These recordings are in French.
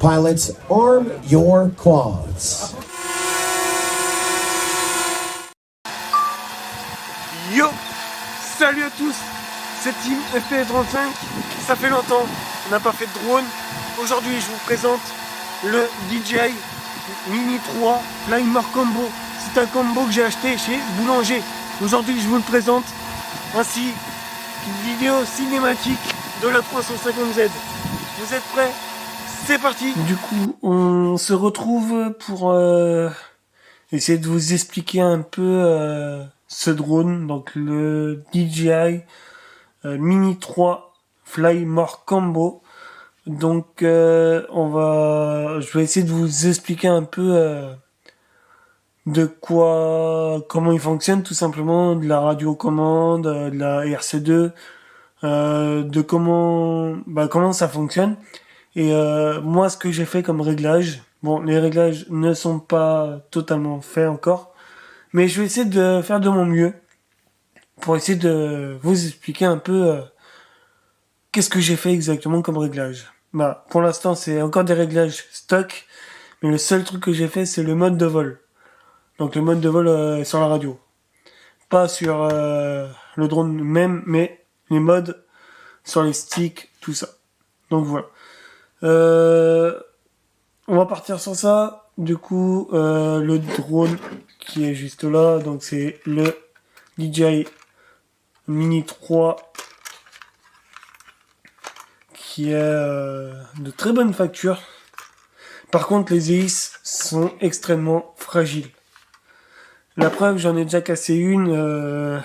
Pilots, arm your quads. Yo, salut à tous, c'est Team FPV35, ça fait longtemps, on n'a pas fait de drone. Aujourd'hui je vous présente le DJI Mini 3 Flying More Combo. C'est un combo que j'ai acheté chez Boulanger. Aujourd'hui je vous le présente, ainsi qu'une vidéo cinématique de la 350Z. Vous êtes prêts? C'est parti. Du coup on se retrouve pour essayer de vous expliquer un peu ce drone, donc le DJI Mini 3 Fly More Combo. Donc je vais essayer de vous expliquer un peu comment il fonctionne, tout simplement, de la radiocommande, de la RC2, de comment ça fonctionne. Et moi, ce que j'ai fait comme réglage, bon, les réglages ne sont pas totalement faits encore, mais je vais essayer de faire de mon mieux pour essayer de vous expliquer un peu qu'est-ce que j'ai fait exactement comme réglage. Bah, pour l'instant, c'est encore des réglages stock, mais le seul truc que j'ai fait, c'est le mode de vol. Donc le mode de vol sur la radio. Pas sur le drone même, mais les modes sur les sticks, tout ça. Donc voilà. On va partir sur ça. Du coup, le drone qui est juste là, donc c'est le DJI Mini 3 qui est de très bonne facture. Par contre, les hélices sont extrêmement fragiles. La preuve, j'en ai déjà cassé une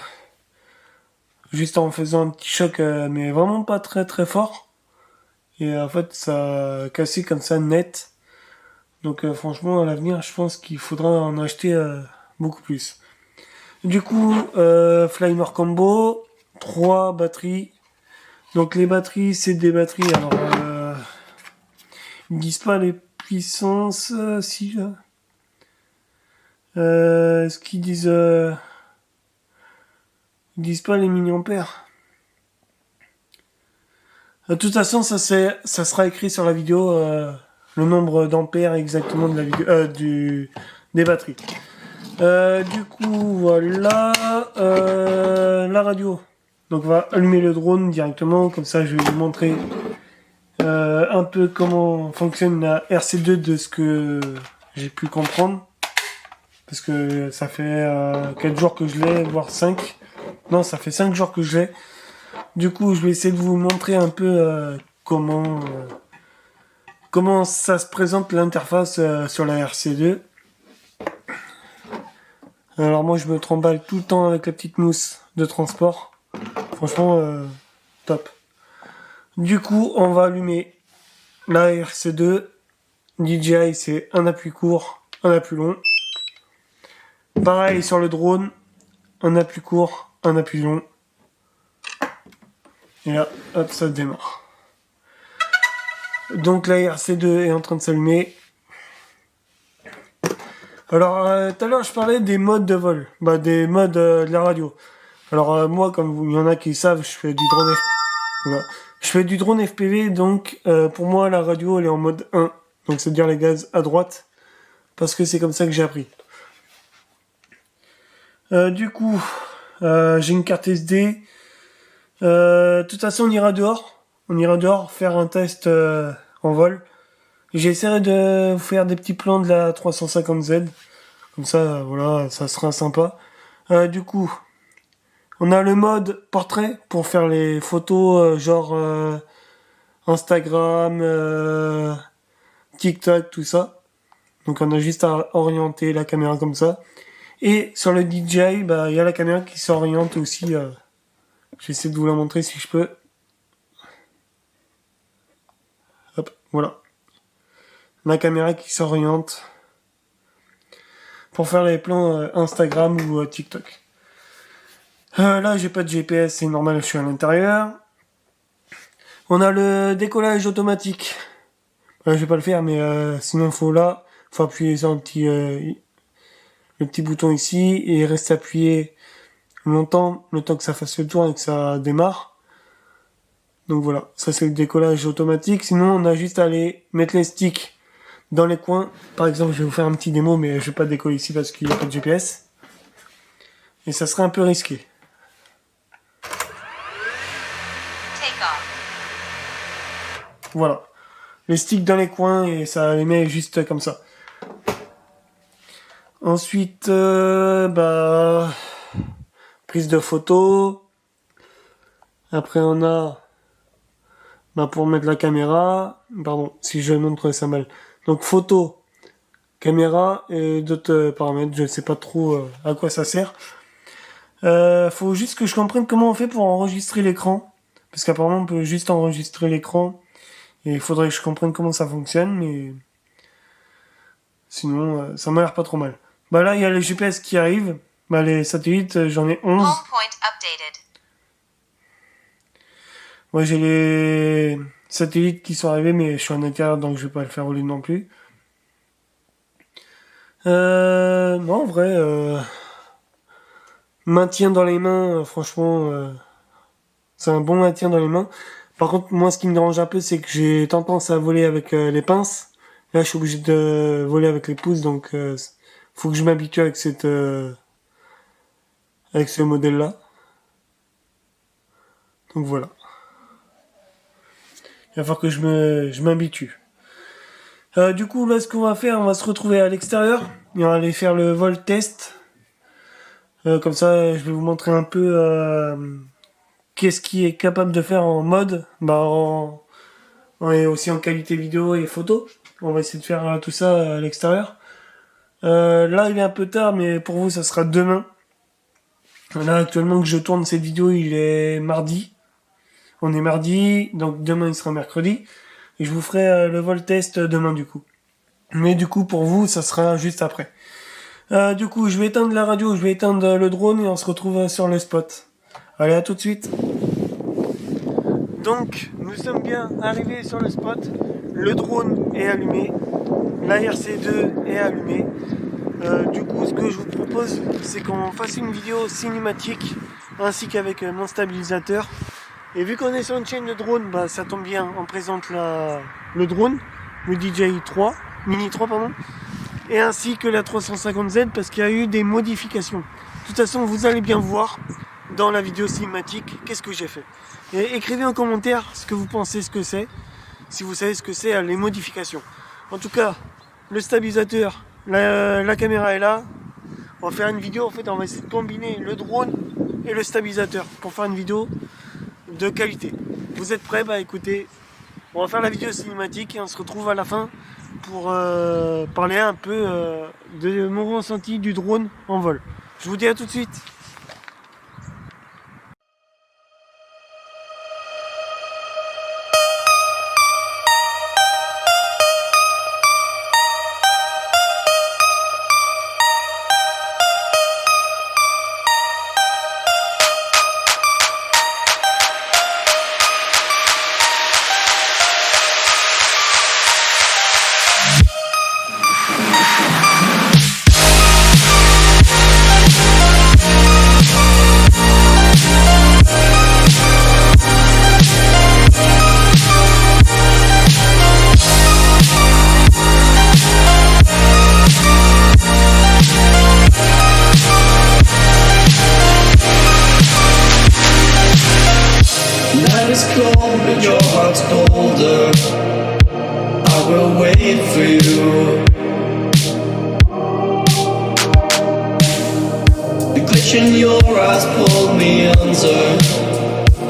juste en faisant un petit choc, mais vraiment pas très très fort. Et en fait, ça a cassé comme ça net. Donc franchement, à l'avenir, je pense qu'il faudra en acheter beaucoup plus. Du coup, Flymore Combo, 3 batteries. Donc les batteries, c'est des batteries. Alors, ils disent pas les puissances, si là. Est-ce qu'ils disent ils disent pas les milliampères. De toute façon, ça sera écrit sur la vidéo le nombre d'ampères exactement de la vidéo des batteries. Du coup, voilà la radio. Donc on va allumer le drone directement, comme ça je vais vous montrer un peu comment fonctionne la RC2 de ce que j'ai pu comprendre. Parce que ça fait 4 jours que je l'ai, voire 5. Non, ça fait 5 jours que je l'ai. Du coup, je vais essayer de vous montrer un peu comment ça se présente l'interface sur la RC2. Alors moi, je me tremballe tout le temps avec la petite mousse de transport. Franchement, top. Du coup, on va allumer la RC2. DJI, c'est un appui court, un appui long. Pareil sur le drone, un appui court, un appui long. Et là, hop, ça démarre. Donc la RC2 est en train de s'allumer. Alors, tout à l'heure, je parlais des modes de vol. Bah, des modes de la radio. Alors, moi, comme il y en a qui savent, je fais du drone voilà. Je fais du drone FPV, donc pour moi, la radio, elle est en mode 1. Donc, c'est-à-dire les gaz à droite. Parce que c'est comme ça que j'ai appris. Du coup, j'ai une carte SD. De toute façon, on ira dehors. On ira dehors faire un test en vol. J'essaierai de vous faire des petits plans de la 350Z. Comme ça, voilà, ça sera sympa. Du coup, on a le mode portrait pour faire les photos genre Instagram, TikTok, tout ça. Donc on a juste à orienter la caméra comme ça. Et sur le DJI, bah il y a la caméra qui s'oriente aussi. J'essaie de vous la montrer si je peux. Hop, voilà. La caméra qui s'oriente pour faire les plans Instagram ou TikTok. Là, j'ai pas de GPS, c'est normal, je suis à l'intérieur. On a le décollage automatique. Je vais pas le faire, mais sinon faut appuyer sur le petit bouton ici et rester appuyé longtemps, le temps que ça fasse le tour et que ça démarre. Donc voilà, ça c'est le décollage automatique. Sinon, on a juste à aller mettre les sticks dans les coins. Par exemple, je vais vous faire un petit démo, mais je vais pas décoller ici parce qu'il n'y a pas de GPS. Et ça serait un peu risqué. Voilà. Les sticks dans les coins et ça les met juste comme ça. Ensuite, prise de photo. Après, on a pour mettre la caméra. Pardon, si je montre ça mal. Donc, photo, caméra et d'autres paramètres. Je ne sais pas trop à quoi ça sert. Faut juste que je comprenne comment on fait pour enregistrer l'écran. Parce qu'apparemment, on peut juste enregistrer l'écran. Et il faudrait que je comprenne comment ça fonctionne, mais sinon, ça m'a l'air pas trop mal. Bah là, il y a les GPS qui arrivent. Bah les satellites, j'en ai 11. Moi, j'ai les satellites qui sont arrivés, mais je suis en intérieur, donc je vais pas le faire rouler non plus. Non, en vrai, maintien dans les mains, franchement, c'est un bon maintien dans les mains. Par contre, moi, ce qui me dérange un peu, c'est que j'ai tendance à voler avec les pinces. Là, je suis obligé de voler avec les pouces, donc faut que je m'habitue avec avec ce modèle-là. Donc voilà. Il va falloir que je m'habitue. Du coup, là, ce qu'on va faire, on va se retrouver à l'extérieur et on va aller faire le vol test. Comme ça, je vais vous montrer un peu qu'est-ce qui est capable de faire en mode, et aussi en qualité vidéo et photo. On va essayer de faire tout ça à l'extérieur. Là, il est un peu tard, mais pour vous, ça sera demain. Là, actuellement que je tourne cette vidéo, il est mardi. On est mardi, donc demain, il sera mercredi. Et je vous ferai le vol test demain, du coup. Mais du coup, pour vous, ça sera juste après. Du coup, je vais éteindre la radio, je vais éteindre le drone et on se retrouve sur le spot. Allez, à tout de suite. Donc, nous sommes bien arrivés sur le spot. Le drone est allumé. La RC2 est allumée. Du coup, ce que je vous propose, c'est qu'on fasse une vidéo cinématique ainsi qu'avec mon stabilisateur. Et vu qu'on est sur une chaîne de drone, ça tombe bien. On présente le drone, le DJI 3, Mini 3, pardon, et ainsi que la 350Z parce qu'il y a eu des modifications. De toute façon, vous allez bien voir dans la vidéo cinématique qu'est-ce que j'ai fait. Et écrivez en commentaire ce que vous pensez ce que c'est, si vous savez ce que c'est les modifications. En tout cas, le stabilisateur, la caméra est là. On va faire une vidéo, en fait, on va essayer de combiner le drone et le stabilisateur pour faire une vidéo de qualité. Vous êtes prêts? Écoutez, on va faire la vidéo cinématique et on se retrouve à la fin pour parler un peu de mon ressenti du drone en vol. Je vous dis à tout de suite. Night is cold, but your heart's colder. I will wait for you. The glitch in your eyes pulled me under.